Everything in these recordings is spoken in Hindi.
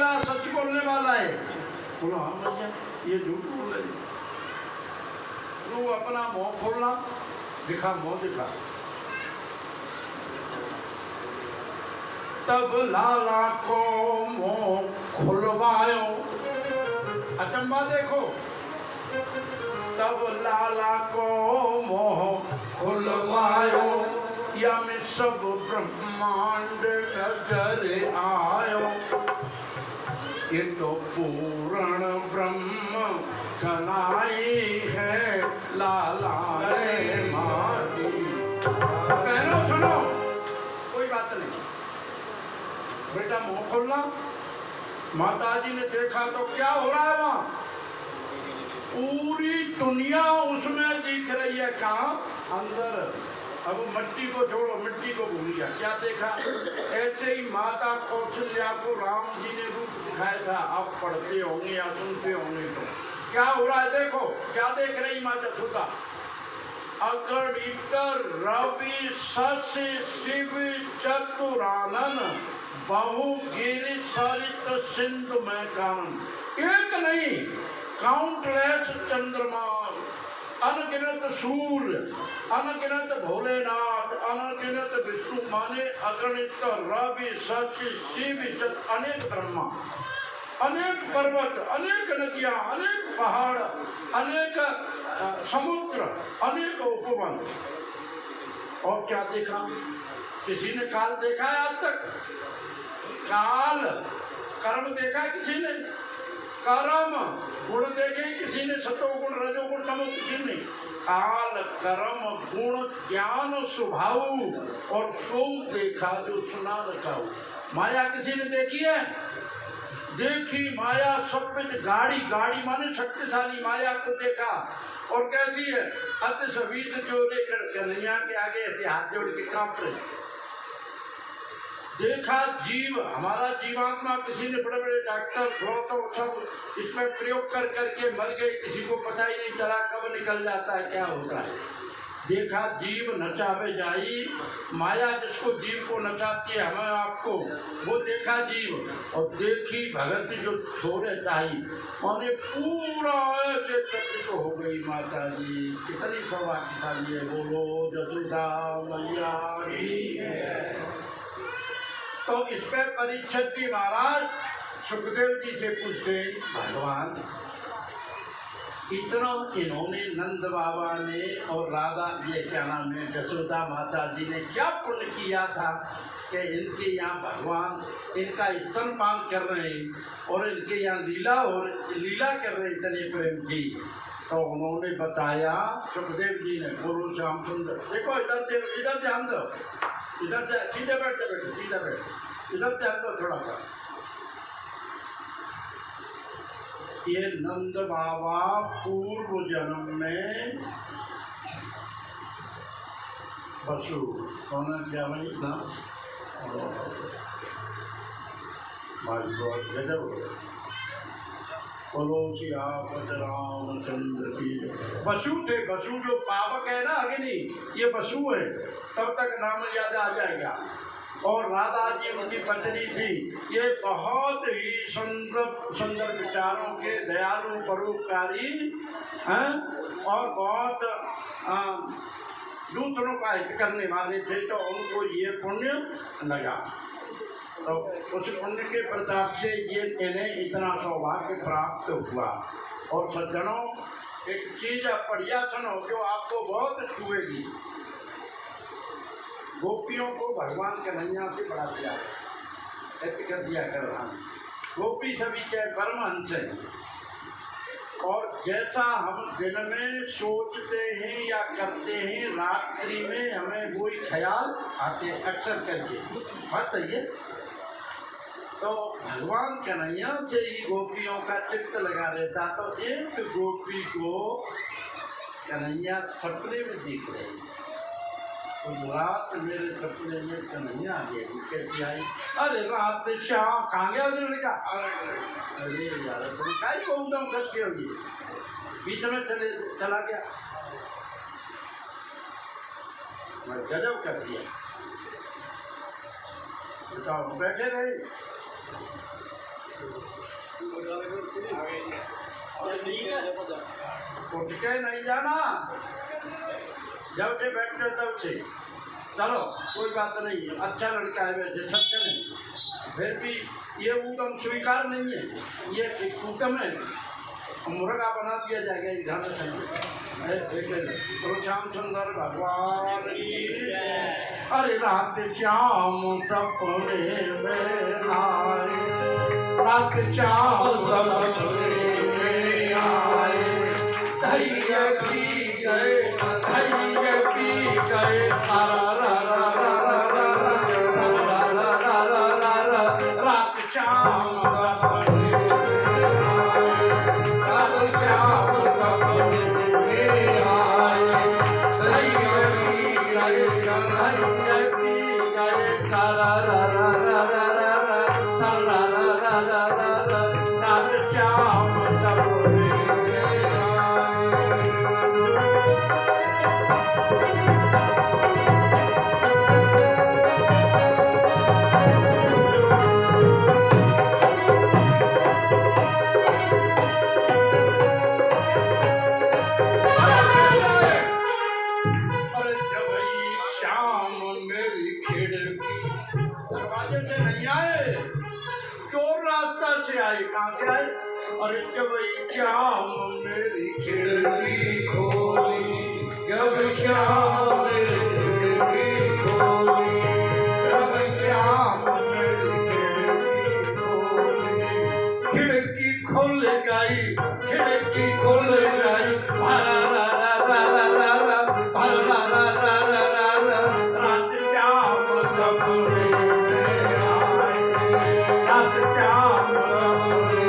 निकला, सच बोलने वाला है। बोलो हाँ भैया, ये झूठ बोल रहे। तो अपना मुंह खोलना, दिखा मुंह दिखा। तब लाला को मुंह खुलवायो, अचंबा देखो। तब लाला को मुंह खुलवायो, यम सब ब्रह्मांड नजर आयो। ये तो पूर्ण ब्रह्म कलाई है लाला ने मारी। बहनों सुनो, कोई बात नहीं, बेटा मुंह खोलना। माताजी ने देखा तो क्या हो रहा है वहां? पूरी दुनिया उसमें दिख रही है। कहाँ? अंदर। अब मिट्टी को छोड़ो, मिट्टी को भूल गया। क्या देखा? ऐसे ही माता कौशल्या को राम जी ने रूप दिखाया था। आप पढ़ते होंगे या सुनते होंगे तो क्या हो रहा है देखो। क्या देख रही माता सुता? अगणित रवि शशि शिव चतुरानन, बहु गिरि सरित सिंधु में कानन। एक नहीं, काउंटलेस चंद्रमा, अनगिनत सूर्य, अनगिनत भोलेनाथ, अनगिनत विष्णु, माने अगणित रवि शशि शिव अनेक ब्रह्मा, अनेक पर्वत, अनेक नदियां, अनेक पहाड़, अनेक समुद्र, अनेक उपवन। और क्या देखा? किसी ने काल देखा है आज तक? काल कर्म देखा किसी ने? कर्म गुण देखे किसी ने? सतोगुण रजोगुण तमो किसी ने? काल कर्म गुण ज्ञान स्वभाव और सो देखा जो सुना रखा हो। माया किसी ने देखी है? देखी माया सब कुछ। गाड़ी, गाड़ी माने शक्तिशाली माया को देखा। और कैसी है? अति सवीत जो लेकर कन्हैया के आगे हाथ जोड़ के कांप रहे। देखा जीव, हमारा जीवात्मा, किसी ने बड़े बड़े डॉक्टर तो सब इसमें प्रयोग कर करके मर गए, किसी को पता ही नहीं चला कब निकल जाता है, क्या होता है। देखा जीव नचावे जाई, माया जिसको जीव को नचाती है हमें आपको, वो देखा जीव। और देखी भगत जो छोड़े ताई, माने पूरा ऐसे चकित हो गई माता जी। कितनी सौभाग्यशाली है, बोलो जसोदा मैया की है। तो इस पर परीक्षित जी महाराज सुखदेव जी से पूछते, भगवान इतना इन्होंने नंद बाबा ने और राधा, ये क्या नाम है, जसोदा माता जी ने क्या पुण्य किया था कि इनके यहाँ भगवान इनका स्तनपान कर रहे हैं और इनके यहाँ लीला कर रहे इतने प्रेम की। तो उन्होंने बताया, सुखदेव जी ने, गुरु श्याम सुंदर, देखो इधर ध्यान दो, इधर सीधे बैठते बैठे, सीधा बैठ, इधर ध्यान दो थोड़ा सा। ये नंद बाबा पूर्व जन्म में बसु, कौन क्या भाई ना, रामचंद्र की बसु थे। बसु जो पावक है ना अग्नि, ये बसु है। तब तक नाम याद आ जाएगा। और राधा जी उनकी पत्नी थी। ये बहुत ही सुंदर विचारों के दयालु परोपकारी हैं और बहुत दूसरों का हित करने वाले थे। तो उनको ये पुण्य लगा। तो उस पुण्य के प्रताप से ये इन्हें इतना सौभाग्य प्राप्त हुआ। और सज्जनों, एक चीज बढ़िया सुनो जो आपको बहुत छुएगी। गोपियों को भगवान कन्हैया से बड़ा प्यार है, ऐसे कर दिया कर रहा। गोपी सभी के परमहंस हैं। और जैसा हम दिन में सोचते हैं या करते हैं, रात्रि में हमें वही ख्याल आते अक्सर करके। बात है। तो भगवान कन्हैया से ही गोपियों का चित्त लगा रहता। तो एक गोपी को कन्हैया सपने में दिख रहे हैं। तो रात मेरे सपने में कन्हैया आ गया। कैसी आई? अरे रात शाम कहाँ गया? उन्होंने कहा अरे यार तुम क्या ही घूमता करती होगी। बीच में चला गया। मैं गजब कर दिया। बताओ, बैठे रहे उठ के नहीं जाना, जब से बैठते तब से। चलो कोई बात नहीं है, अच्छा लड़का है वैसे, सत्य नहीं, फिर भी ये ऊतम स्वीकार नहीं है, ये ऊतम है, मुर्गा बना दिया जाएगा इधर तो श्याम सुंदर भगवान की जय। अरे रात श्याम सपने में आए, रात श्याम सपने में आए, धैर्य पी गए, धैर्य पी गए, रात श्याम सपने से आए, कहाँ से आए? अरे जब श्याम मेरी खिड़की खोली, जब श्याम मेरी खिड़की खोली, जब श्याम मेरी खिड़की खोली, खिड़की खुल गई, खिड़की खुल गई, रात श्याम सपने में आए,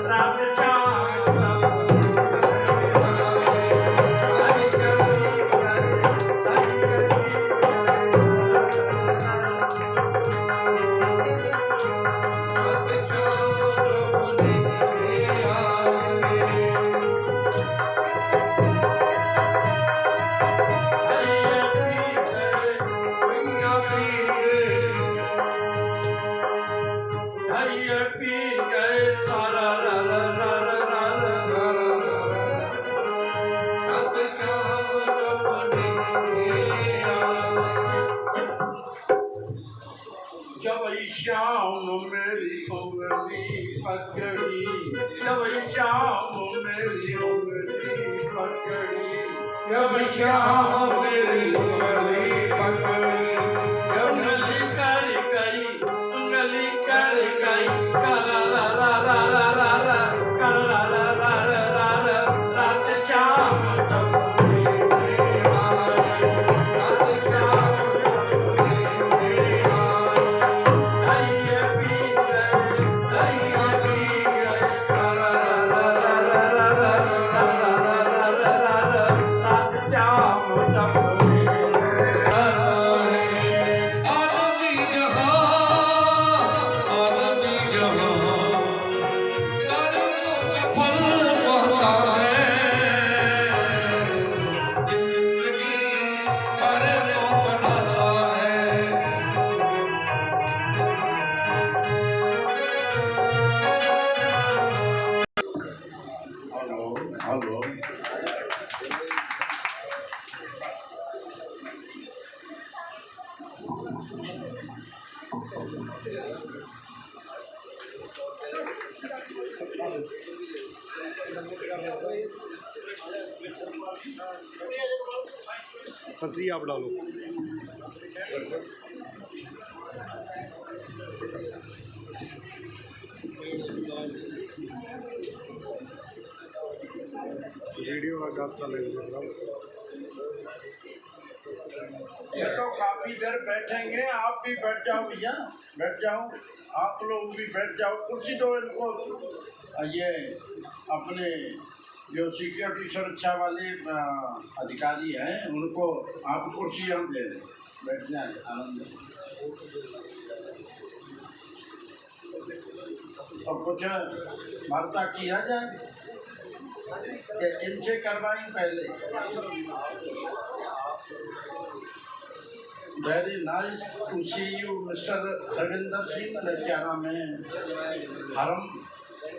रात श्याम श्याम मेरी उंगली पकड़ी, जब श्याम मेरी उंगली पकड़ी, जब श्याम मेरी उंगली पकड़ी, जब उंगली कर गई, उंगली कर गई, कर रा रा रा रा रा रा, कर रा रा रा रा रा रा, रात श्याम सपने में आए, रात श्याम संतरी आप डालो। वीडियो का गाता लग ये तो काफी देर बैठेंगे, आप भी बैठ जाओ भैया, बैठ जाओ, आप लोग भी बैठ जाओ। कुर्सी दो इनको। ये अपने जो सिक्योरिटी सुरक्षा वाले अधिकारी हैं उनको आप कुर्सियाँ दे दें, बैठ जाए आनंद से। और कुछ वार्ता किया जाए, इनसे करवाई पहले। Very nice to see you mister Harvinder Singh, क्या नाम है?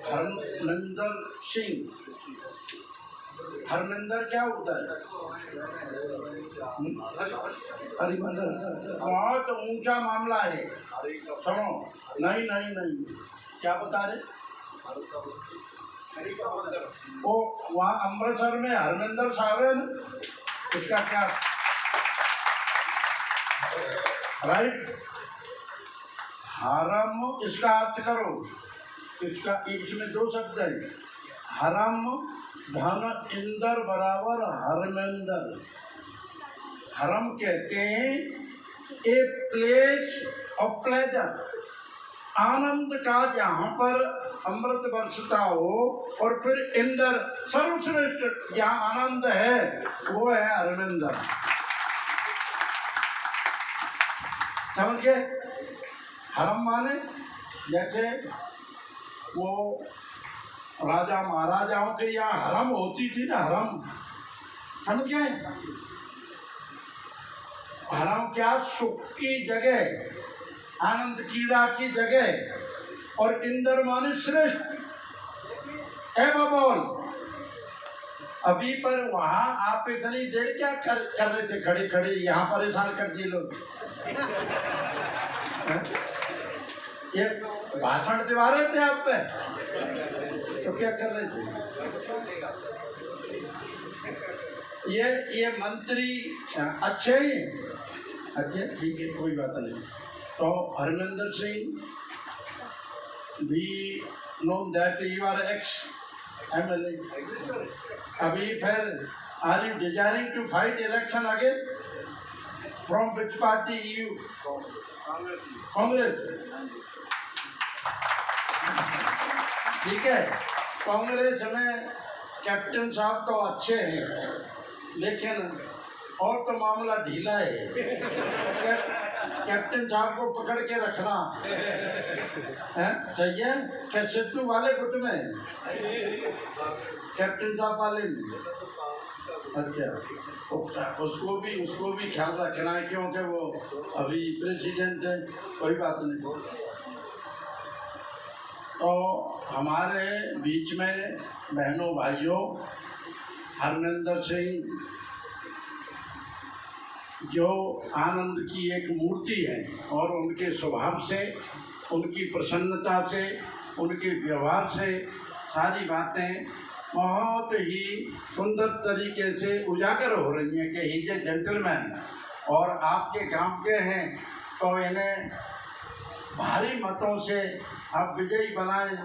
हरमिंदर सिंह। हरमिंदर क्या होता है? हरिमंदर। बहुत ऊंचा मामला है, सुनो। नहीं नहीं नहीं, क्या बता रहे? वो वहाँ अमृतसर में हरमिंदर साहब है ना, इसका क्या राइट? हरम, इसका अर्थ करो। इसका इसमें दो शब्द है, हरम धन इंदर बराबर हरमेंदर। हरम कहते हैं ए प्लेस ऑफ प्लेजर, आनंद का जहाँ पर अमृत बरसता हो, और फिर इंदर सर्वश्रेष्ठ जहाँ आनंद है वो है हरमेंदर। समझ गए? हरम माने जैसे वो राजा महाराजाओं के यहाँ हरम होती थी ना, हरम, समझ गए? हरम क्या? सुख की जगह, आनंद कीड़ा की जगह। और इंदर माने श्रेष्ठ, एवं बोल। अभी पर वहाँ आप इतनी देर क्या कर रहे थे खड़े खड़े? यहाँ परेशान कर दिए लोग। ये भाषण दिवा रहे थे आप पे, तो क्या कर रहे थे? ये मंत्री अच्छे ही, अच्छे, ठीक है, कोई बात नहीं। तो Harminder Singh, we know that you are ex MLA। अभी फिर are you desiring to fight election again? From which party you? Congress. ठीक है, कांग्रेस में कैप्टन साहब तो अच्छे हैं, लेकिन और तो मामला ढीला है। कैप्टन साहब को पकड़ के रखना है, सही है? क्या सिद्धू वाले गुट में, कैप्टन साहब वाले में? अच्छा, उसको भी ख्याल रखना है, क्योंकि वो अभी प्रेसिडेंट है। कोई बात नहीं। तो हमारे बीच में बहनों भाइयों, हरमिंदर सिंह जो आनंद की एक मूर्ति है, और उनके स्वभाव से, उनकी प्रसन्नता से, उनके व्यवहार से सारी बातें बहुत ही सुंदर तरीके से उजागर हो रही हैं कि ही इज ए जेंटलमैन, और आपके काम के हैं, तो इन्हें भारी मतों से आप विजयी बनाएं,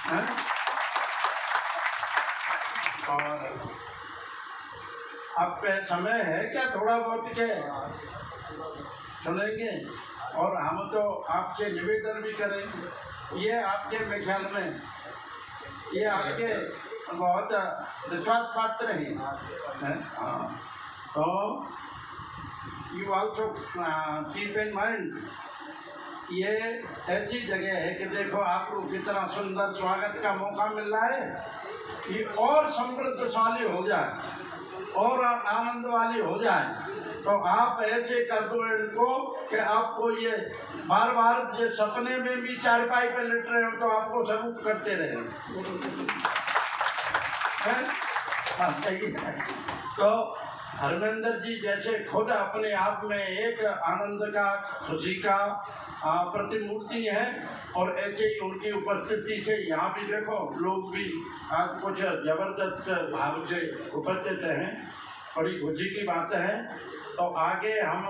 हैं? और अब पे समय है क्या थोड़ा बहुत के सुनेंगे? और हम तो आपसे निवेदन भी करेंगे, ये आपके मेरे ख्याल में ये आपके बहुत विश्वास पात्र हैं। हाँ, तो you also keep in mind, ये ऐसी जगह है कि देखो आपको कितना सुंदर स्वागत का मौका मिल रहा है, ये और समृद्धशाली हो जाए और आनंद वाली हो जाए। तो आप ऐसे कर दो इनको कि आपको ये बार बार ये सपने में भी चारपाई पे लेट रहे हो तो आपको सलूट करते रहे। सही है। तो हरमिंदर जी जैसे खुद अपने आप में एक आनंद का, खुशी का प्रतिमूर्ति है, और ऐसे ही उनकी उपस्थिति से यहाँ भी देखो लोग भी आज कुछ जबरदस्त भाव से उपस्थित हैं, बड़ी खुशी की बात है। तो आगे हम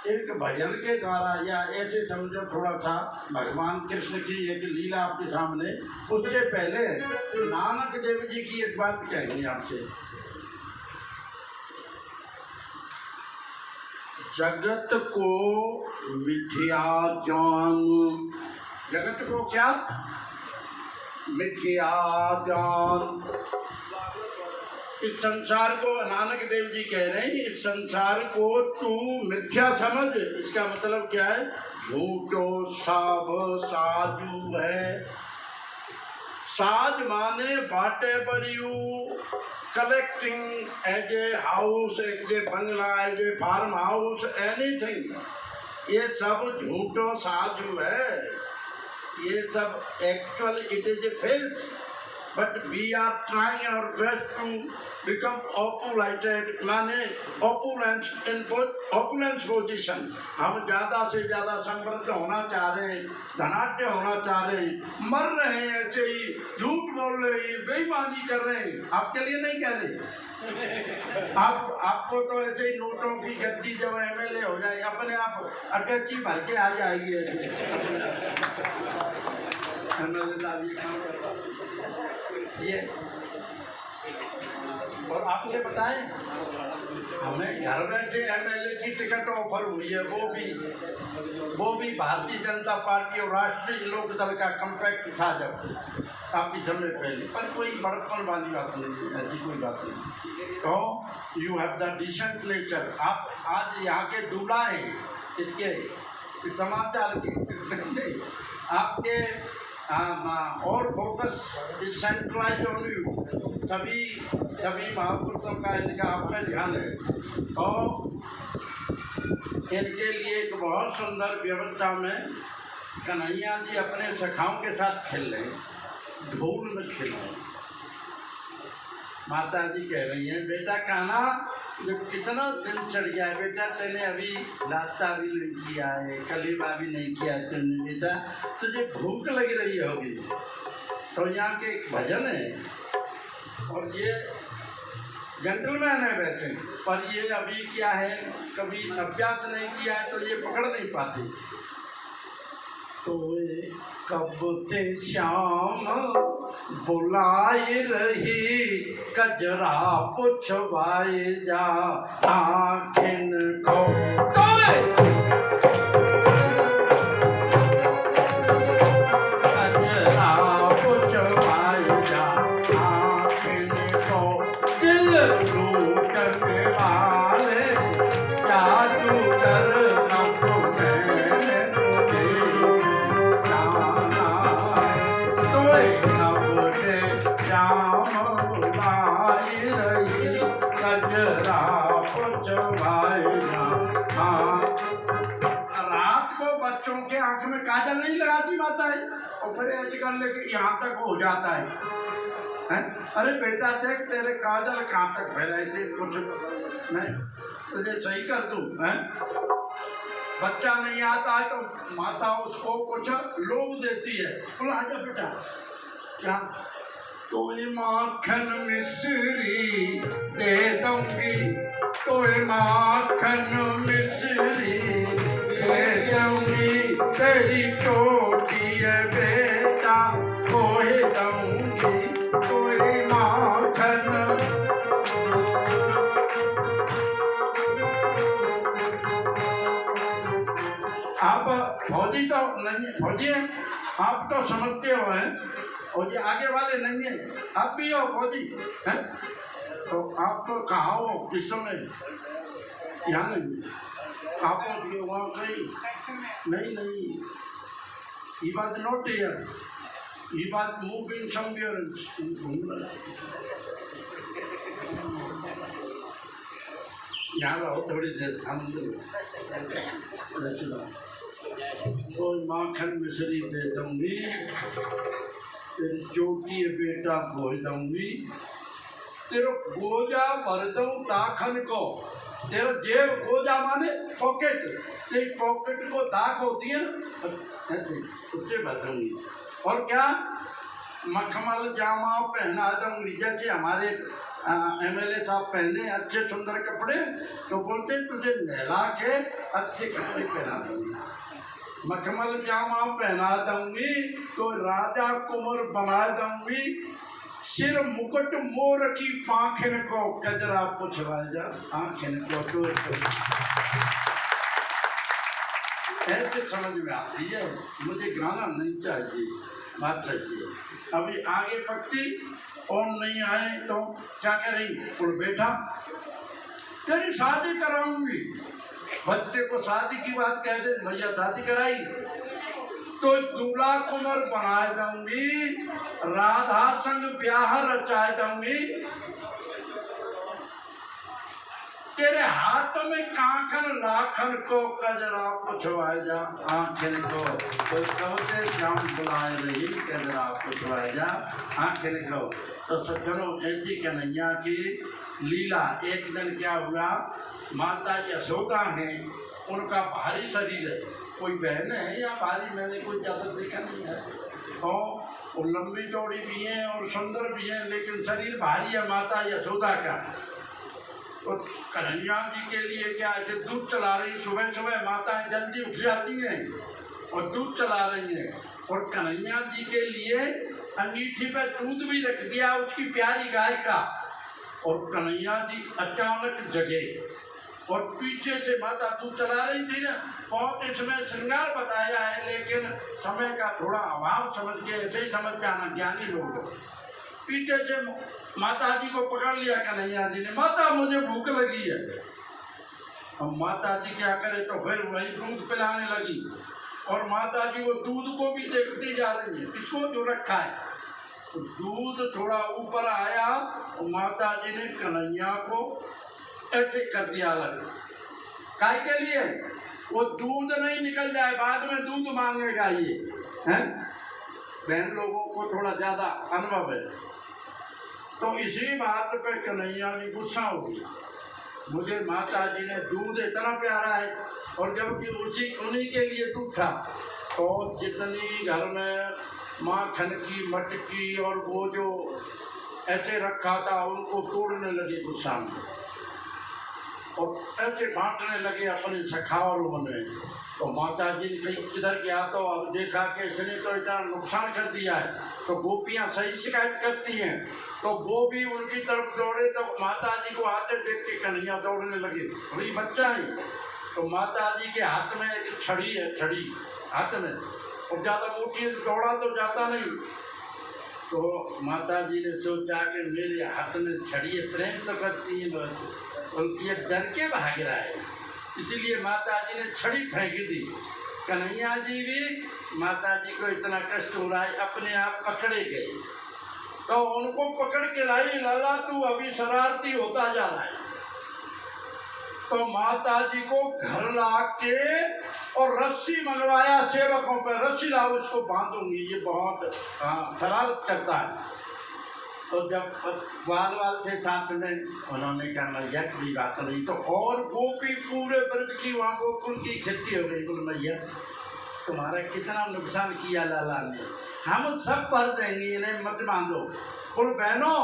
एक भजन के द्वारा, या ऐसे समझो थोड़ा सा भगवान कृष्ण की एक लीला आपके सामने, उससे पहले नानक देव जी की एक बात कहेंगे आपसे। जगत को मिथ्या ज्ञान, जगत को क्या? मिथ्या ज्ञान। इस संसार को नानक देव जी कह रहे हैं, इस संसार को तू मिथ्या समझ। इसका मतलब क्या है? झूठो सब साजू है। साज माने whatever you collecting as a house, as a bangla, as a farm house, anything, ये सब झूठो साजू है। ये सब actual it is a false, but we are trying our best to become opulated, माने opulence in opulence position। हम ज़्यादा से ज़्यादा समृद्ध होना चाह रहे हैं, धनाढ्य होना चाह रहे हैं, मर रहे हैं ऐसे ही, झूठ बोल रहे हैं, बेईमानी कर रहे हैं। आपके लिए नहीं कह रहे, आपको तो ऐसे ही नोटों की गद्दी जब एमएलए हो जाए अपने आप अटैची भर के आ जाएगी ऐसे। एमएलए साहब ये काम करता ये। और आपसे बताएं, हमें घर बैठे एमएलए की टिकट ऑफर हुई है, वो भी भारतीय जनता पार्टी और राष्ट्रीय लोक दल का कॉन्ट्रैक्ट था जब काफ़ी समय पहले, पर कोई बड़प्पन वाली बात नहीं, ऐसी कोई बात नहीं। तो you have the decent nature. आप आज यहाँ के दूल्हा हैं इसके इस समाचार के आपके और फोकस इस सेंट्रलाइज ऑन यू। सभी महापुरुषों का इनका आप में ध्यान है। तो इनके लिए एक बहुत सुंदर व्यवस्था में कन्हैया जी अपने सखाओं के साथ खेल रहे, धूल में खेल रहे। माता जी कह रही हैं, बेटा कान्हा जब कितना दिन चढ़ गया है बेटा, तेने अभी नाश्ता भी नहीं किया है, कलीबा भी नहीं किया है तुमने बेटा, तुझे भूख लग रही होगी। तो यहाँ के एक भजन है और ये जेंटलमैन है वैसे, पर ये अभी क्या है, कभी अभ्यास नहीं किया है तो ये पकड़ नहीं पाते। तो कब से श्याम बुलाई रही, कजरा पुछवाए जा आखिन को। कजरा पुछवाए जा आखिन को, दिल टूटने वाले जादू कर बच्चों के आंख में काजल नहीं लगाती माता है और फिर ऐसे कर लेके यहाँ तक हो जाता है? अरे बेटा देख तेरे काजल कहाँ तक फैलाए थे, कुछ नहीं तुझे सही कर दूं है। बच्चा नहीं आता है तो माता उसको कुछ लोभ देती है, बोला आजा बेटा क्या तो माखन मिश्री दे दूंगी, तो माखन मिश्री दे दूंगी, तेरी टोटी है बेटा कोई दूंगी, कोई माखन। आप फौजी तो नहीं, फौजी हैं आप तो समझते हो हैं, और ये आगे वाले नहीं है, आप भी हो फौजी हैं, तो आप तो कहाँ हो किस समय? यहाँ नहीं, कहाँ पहुँच गए? वहाँ कहीं नहीं, ये बात नोट हियर, ये बात मूविंग समवेयर यहाँ रहो थोड़ी देर कोई माखन मिश्री दे दूंगी, तेरी चोटी बेटा खोज दूंगी, तेरा गोजा भर दूं दाखन को। तेरा जेब गोजा माने पॉकेट, तेरी पॉकेट को दाख होती है ना उससे भर दूंगी। और क्या मखमल जामा पहना दूंगी, जैसे हमारे एमएलए साहब पहने अच्छे सुंदर कपड़े तो बोलते तुझे नहला के अच्छे कपड़े पहना दूंगी। मखमल जामा पहना दूंगी तो राजा कुंवर बना दूंगी, सिर मुकुट मोर की पाखिन को, कजरा पुछवा जा आखिन को। ऐसे समझ में आती है। मुझे गाना नहीं चाहिए, बात चाहिए। अभी आगे पकती और नहीं आए तो क्या करेंगे? और बेटा तेरी शादी कराऊंगी, बच्चे को शादी की बात कह दे, भैया शादी कराई तो दूल्हा कुंवर बनाए दूंगी, राधा संग ब्याह रचाए दूंगी, तेरे हाथ में कांखन लाखन को कजरा पुछवाए जा, आंखें को तो कहते जाम बुलाए रही, कजरा पुछवाए जा आंखें को। तो सज्जनों, ऐसी कन्हैया की लीला। एक दिन क्या हुआ, माता यशोदा है, उनका भारी शरीर है, कोई बहन है या भारी, मैंने कोई ज़्यादा देखा नहीं है, और लंबी चौड़ी भी हैं और सुंदर भी हैं, लेकिन शरीर भारी है माता यशोदा का। तो कन्हैया जी के लिए क्या ऐसे दूध चला रही, सुबह सुबह माताएं जल्दी उठ जाती हैं और दूध चला रही हैं, और कन्हैया जी के लिए अंगीठी पे दूध भी रख दिया उसकी प्यारी गाय का। और कन्हैया जी अचानक जगे और पीछे से माता दूध चला रही थी ना, बहुत इसमें श्रृंगार बताया है, लेकिन समय का थोड़ा अभाव समझ के ऐसे ही समझ जाना ज्ञानी लोग। पीछे से माता जी को पकड़ लिया कन्हैया जी ने, माता मुझे भूख लगी है। अब माता जी क्या करे, तो फिर वही दूध पिलाने लगी, और माता जी वो दूध को भी देखती जा रही है, किसको जो रखा है। तो दूध थोड़ा ऊपर आया और माता जी ने कन्हैया को ऐसे कर दिया अलग। काय के लिए? वो दूध नहीं निकल जाए, बाद में दूध मांगेगा ये, हैं? बहन लोगों को थोड़ा ज़्यादा अनुभव है। तो इसी बात पे कन्हैया जी गुस्सा हो गया, मुझे माता जी ने दूध इतना प्यारा है, और जबकि उन्हीं के लिए दूध था, तो जितनी घर में माखन की मटकी और वो जो ऐसे रखा था उनको तोड़ने लगे गुस्सा में, और ऐसे बांटने लगे अपने सखाओं में। तो माता जी ने कहीं किधर गया, तो अब देखा कि इसने तो इतना नुकसान कर दिया है, तो गोपियाँ सही शिकायत करती हैं, तो वो भी उनकी तरफ दौड़े। तो माता जी को आते देख के कन्हैया दौड़ने लगे, वही बच्चा ही। तो माता जी के हाथ में एक छड़ी है, छड़ी हाथ में, और ज़्यादा मोटी है, दौड़ा तो जाता नहीं। तो माता जी ने सोचा कि मेरे हाथ में छड़ी है, प्रेम तो करती है, उनकी डर के भाग रहा है, इसीलिए माता जी ने छड़ी फेंक दी। कन्हैया जी भी माता जी को इतना कष्ट हो रहा है, अपने आप पकड़े गए, तो उनको पकड़ के लाई, लाला तू अभी शरारती होता जा रहा है। तो माता जी को घर ला के और रस्सी मंगवाया सेवकों पर, रस्सी लाओ उसको बांधूंगी, ये बहुत शरारत करता है। तो जब बाल थे साथ में, उन्होंने कहा मैया कोई बात नहीं। तो और गोपी पूरे ब्रज की, वहाँ गोकुल की इकट्ठी हो गई, बोल मैया तुम्हारा कितना नुकसान किया लाला ने, हम सब भर देंगे, इन्हें मत बांधो। बोल बहनों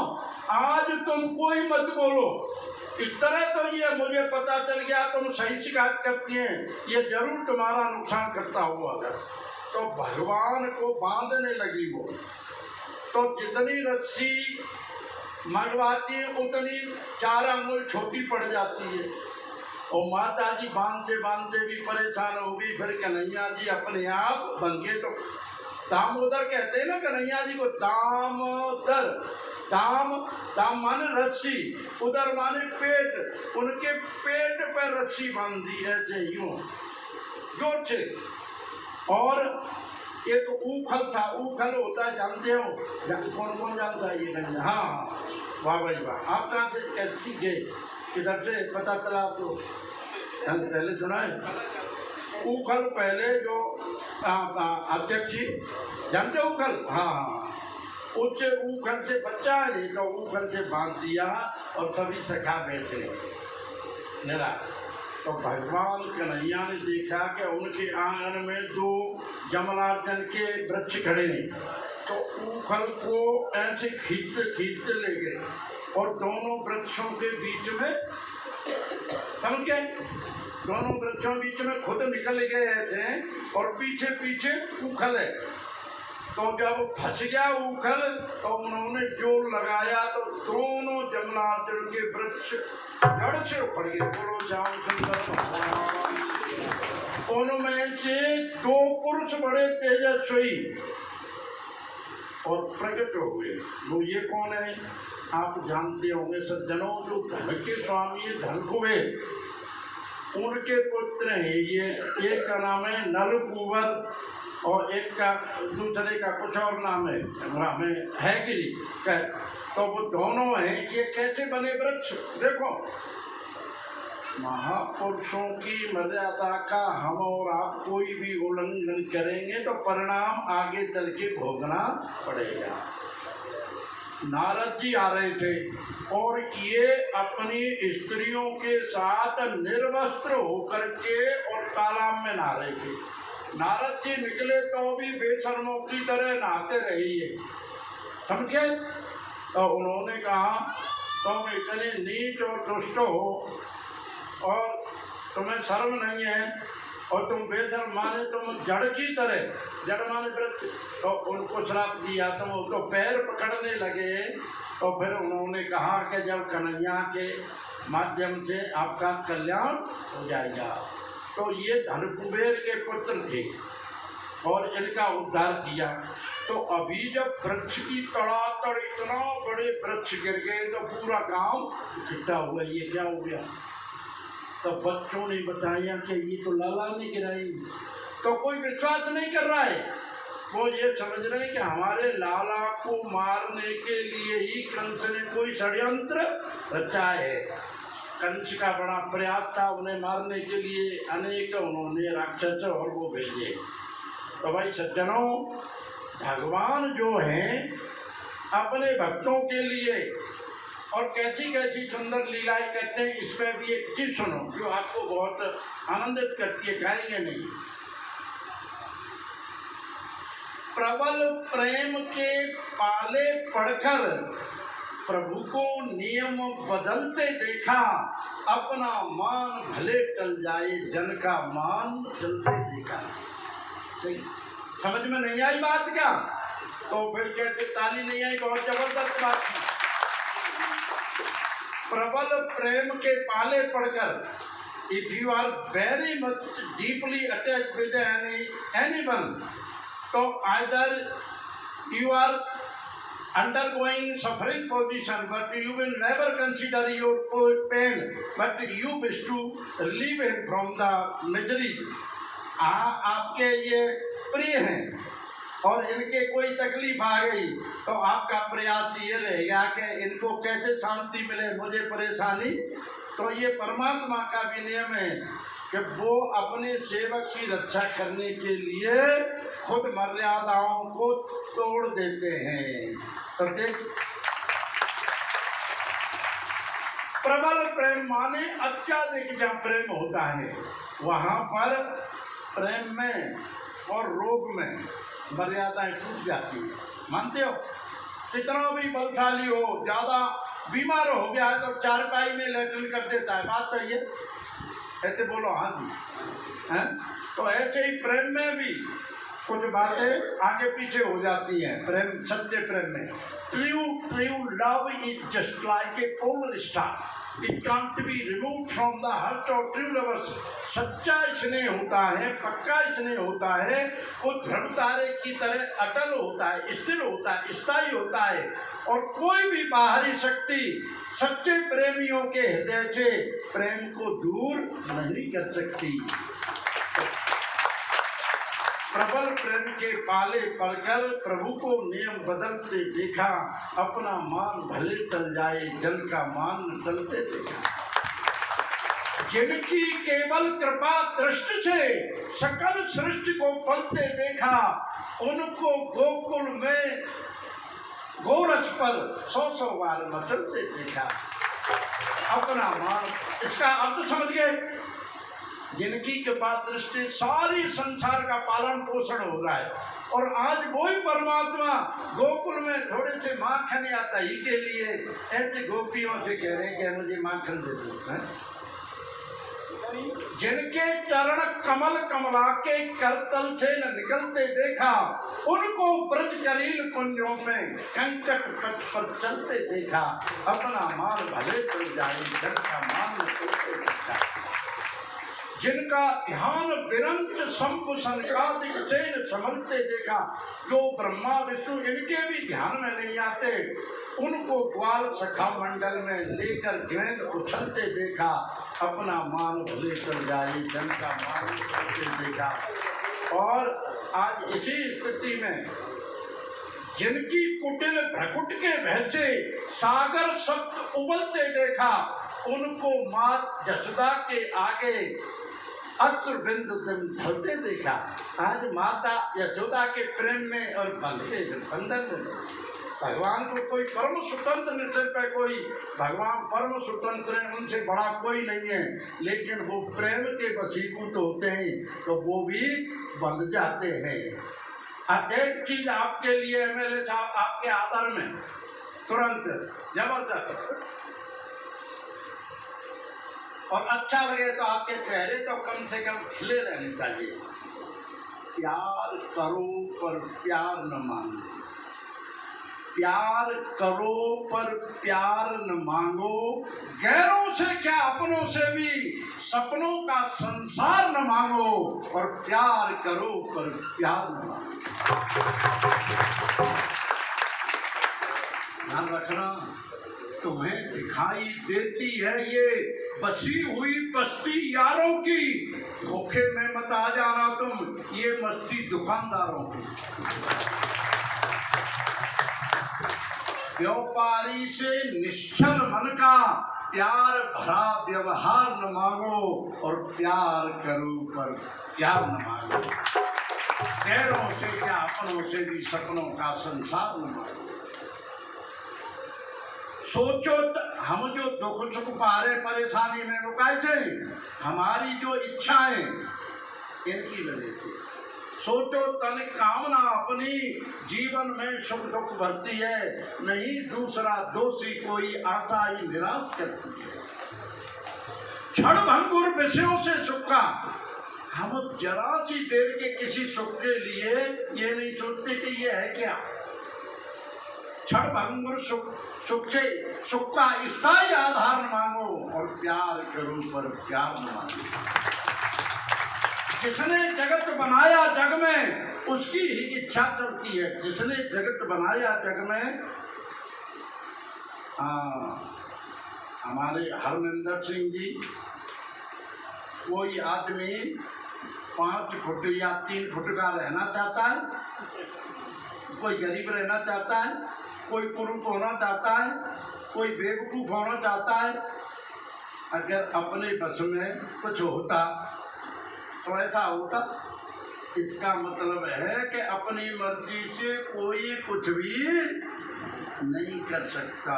आज तुम कोई मत बोलो, इस तरह तो ये मुझे पता चल गया तुम सही शिकायत करती हैं, ये जरूर तुम्हारा नुकसान करता हुआ अगर। तो भगवान को बांधने लगी वो, तो जितनी रस्सी मंगवाती है उतनी 4 अंगुल छोटी पड़ जाती है, और माता जी बांधते बांधते भी परेशान हो गई। फिर कन्हैया जी अपने आप बन गए। तो दामोदर कहते हैं ना कन्हैया जी को, दामोदर, दाम माने रस्सी, उधर माने पेट, उनके पेट पर रस्सी बांध दी है यूं जोर से। और एक ऊखल था, ऊखल होता है जानते हो, कौन कौन जानता है ये गंजा? हाँ वाह भाई वाह, आप कहाँ से सीख गए, किधर से पता चला आपको? पहले सुना है ऊखल, पहले जो अध्यक्ष जी जानते ऊखल? हाँ, उससे ऊखल से बच्चा है, तो ऊखल से बांध दिया और सभी सखा बैठे निराश। तो भगवान कन्हैया ने देखा कि उनके आंगन में 2 जमलार्जन के वृक्ष खड़े हैं, तो ऊखल को ऐसे खींचते खींचते ले गए, और दोनों वृक्षों के बीच में, समझ गए, दोनों वृक्षों बीच में खुद निकल गए थे, और पीछे पीछे ऊखल है। तो जब फंस गया ऊखल, तो उन्होंने जोर लगाया, तो दोनों जमनार्जन के वृक्ष जड़ से उखड़ गए। बोलो श्याम सुंदर भगवान। उनमें से 2 पुरुष बड़े तेजस्वी और प्रकट हो गए। वो ये कौन है? आप जानते होंगे सज्जनों, जो धन के स्वामी धन कुबे, उनके पुत्र हैं ये। एक का नाम है नलकुबर और एक का, दूसरे का कुछ और नाम है, हमें हैगिरी। तो वो दोनों हैं। ये कैसे बने वृक्ष? देखो, महापुरुषों की मर्यादा का हम और आप कोई भी उल्लंघन करेंगे तो परिणाम आगे चल के भोगना पड़ेगा। नारद जी आ रहे थे और ये अपनी स्त्रियों के साथ निर्वस्त्र होकर के और तालाब में नहा रहे थे। नारद जी निकले तो भी बेशर्मों की तरह नहाते रहिए, समझ गए? तो उन्होंने कहा, तुम इतने नीच और दुष्ट हो और तुम्हें शर्म नहीं है और तुम बेशर्म माने तुम जड़ की तरह, जड़ माने वृक्ष, तो उनको श्राप दिया। तुम उसको पैर पकड़ने लगे तो फिर उन्होंने कहा कि जब कन्हैया के माध्यम से आपका कल्याण हो जाएगा। तो ये धन कुबेर के पुत्र थे और इनका उद्धार किया। तो अभी जब वृक्ष की तड़ातड़ इतना बड़े वृक्ष गिर गए तो पूरा गांव इकट्ठा हुआ। ये क्या हो गया? तो बच्चों ने बताया कि ये तो लाला ने गिराई। तो कोई विश्वास नहीं कर रहा है, वो ये समझ रहे हैं कि हमारे लाला को मारने के लिए ही कंस ने कोई षड्यंत्र रचा है। कंस का बड़ा प्रयास था उन्हें मारने के लिए, अनेक उन्होंने राक्षस और वो भेजे। तो भाई सज्जनों, भगवान जो हैं अपने भक्तों के लिए और कैसी कैसी सुंदर लीलाएं करते हैं। इस पर भी एक चीज सुनो जो आपको बहुत आनंदित करती है, खाएंगे नहीं। प्रबल प्रेम के पाले पड़कर प्रभु को नियम बदलते देखा, अपना मान भले टल जाए जन का मान चलते देखा। सही समझ में नहीं आई बात क्या? तो फिर कैसे ताली नहीं आई? बहुत जबरदस्त बात है। प्रबल प्रेम के पाले पड़कर, if you are very much deeply attached with anyone, तो either you are undergoing suffering position, but you will never consider your pain, but you wish to relieve him from the misery. आपके ये प्रिय हैं और इनके कोई तकलीफ आ गई तो आपका प्रयास ये रहेगा कि इनको कैसे शांति मिले, मुझे परेशानी। तो ये परमात्मा का भी नियम है कि वो अपने सेवक की रक्षा करने के लिए खुद मर्यादाओं को तोड़ देते हैं। तो देख, प्रबल प्रेम माने अत्याधिक जब प्रेम होता है वहाँ पर प्रेम में और रोग में मर्यादाएं टूट जाती है। मानते हो? कितना भी बलशाली हो, ज्यादा बीमार हो गया है तो चारपाई में लेटरिन कर देता है। बात तो ये ऐसे बोलो, हाँ जी हैं? तो ऐसे ही प्रेम में भी कुछ बातें आगे पीछे हो जाती हैं। प्रेम, सच्चे प्रेम में true love is just like a polar star, it can't be remove from the heart of true lovers. सच्चा स्नेह होता है, पक्का स्नेह होता है, वो ध्रुव तारे की तरह अटल होता है, स्थिर होता है, स्थायी होता है और कोई भी बाहरी शक्ति सच्चे प्रेमियों के हृदय से प्रेम को दूर नहीं कर सकती। प्रबल प्रेम के पाले पड़कर प्रभु को नियम बदलते देखा, अपना मान भले टल जाए जन का मान टलते देखा। जिनकी केवल कृपा दृष्टि से सकल सृष्टि को पलते देखा, उनको गोकुल में गोरस पर 100 बार मचलते देखा। अपना मान, इसका अर्थ समझ गए? जिनकी कृपा दृष्टि सारी संसार का पालन पोषण हो रहा है और आज वही परमात्मा गोकुल में थोड़े से माखन या दही के लिए ऐसे गोपियों से कह रहे हैं कि मुझे माखन दे दो। जिनके चरण कमल कमला के करतल से न निकलते देखा, उनको ब्रज करील कुंजों में कंकट पथ पर चलते देखा। अपना मान भले तो जाए जन का मान चलते देखा। जिनका ध्यान विरंत शंभु सनकादिक सेन समलते देखा, जो ब्रह्मा विष्णु इनके भी ध्यान में नहीं आते, उनको ग्वाल सखा मंडल में लेकर गेंद उछलते देखा। अपना मान भले कर जाए, जन का मान उछलते देखा। और आज इसी स्थिति में जिनकी कुटिल भ्रकुट के भैसे सागर सप्त उबलते देखा, उनको मात जसोदा के आगे अश्रु बिंदु ढलते देखा। आज माता यशोदा के प्रेम में और बंधन में भगवान को कोई परम स्वतंत्र निश्चय पे, कोई भगवान परम स्वतंत्र है, उनसे बड़ा कोई नहीं है, लेकिन वो प्रेम के वशीभूत होते हैं तो वो भी बंध जाते हैं। अब एक चीज आपके लिए मेरे साहब, आपके आदर में तुरंत जबरदस्त और अच्छा लगे तो आपके चेहरे तो कम से कम खिले रहने चाहिए। प्यार करो पर प्यार न मांगो, प्यार करो पर प्यार न मांगो, गैरों से क्या अपनों से भी सपनों का संसार न मांगो, और प्यार करो पर प्यार न मांगो। ध्यान रखना, तुम्हें दिखाई देती है ये बसी हुई बस्ती यारों की, धोखे में मत आ जाना तुम, ये मस्ती दुकानदारों की। व्यापारी से निश्चल मन का प्यार भरा व्यवहार न मांगो, और प्यार करो पर प्यार न मांगो, गैरों से क्या अपनों से भी सपनों का संसार न मांगो। सोचो हम जो दुख सुख पा रहे परेशानी में वो कैसे, हमारी जो इच्छाएं इनकी वजह से। सोचो तन कामना अपनी जीवन में सुख दुख भरती है, नहीं दूसरा दोषी कोई आशा ही निराश करती है। क्षण भंगुर विषयों से सुख का, हम जरा सी देर के किसी सुख के लिए ये नहीं सोचते कि ये है क्या। क्षण भंगुर सुख का स्थायी आधार न मांगो, और प्यार करो पर प्यार न मांगो। जिसने जगत बनाया जग में उसकी ही इच्छा चलती है, जिसने जगत बनाया जग में। हमारे हरमिंदर सिंह जी, कोई आदमी 5 फुट या 3 फुट का रहना चाहता है, कोई गरीब रहना चाहता है, कोई कुरूप होना चाहता है, कोई बेवकूफ होना चाहता है। अगर अपने बस में कुछ होता तो ऐसा होता। इसका मतलब है कि अपनी मर्जी से कोई कुछ भी नहीं कर सकता।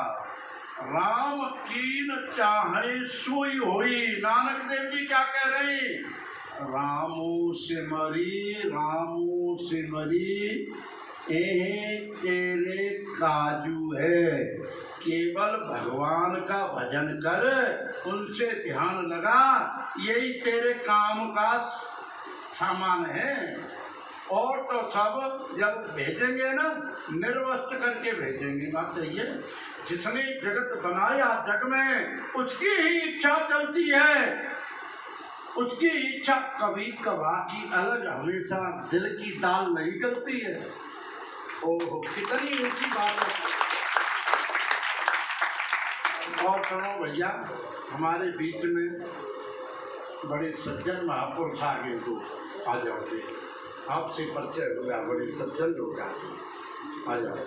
राम कीन चाहे सोई होई, नानक देव जी क्या कह रहे हैं, रामो सिमरी ए तेरे काजू है। केवल भगवान का भजन कर, उनसे ध्यान लगा, यही तेरे काम का सामान है। और तो सब जब भेजेंगे ना, निर्वस्त्र करके भेजेंगे। बात सही है। जिसने जगत बनाया जग में उसकी ही इच्छा चलती है, उसकी इच्छा कभी कभार की अलग, हमेशा दिल की दाल नहीं गलती है। ओह कितनी ऊंची बात है। और सुनो भैया, हमारे बीच में बड़े सज्जन महापुरुष आ गए, तो आ जाओगे, आपसे परिचय होगा, बड़े सज्जन लोग आ जाओ।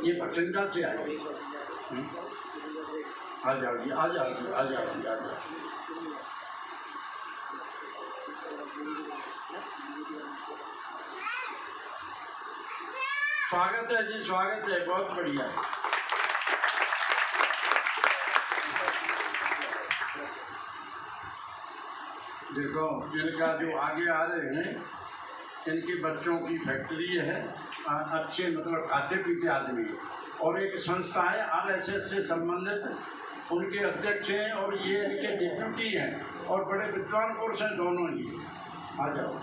ये भटिंडा से आए, आ जाओगी, आ जाओगी, आ जाओगी, आ जाओ। स्वागत है जी, स्वागत है, बहुत बढ़िया। देखो इनका जो आगे आ रहे हैं, इनके बच्चों की फैक्ट्री है, अच्छे मतलब खाते पीते आदमी, और एक संस्था है RSS से संबंधित, उनके अध्यक्ष हैं, और ये इनके डिप्यूटी हैं, और बड़े विद्वान पुरुष हैं दोनों ही। आ जाओ।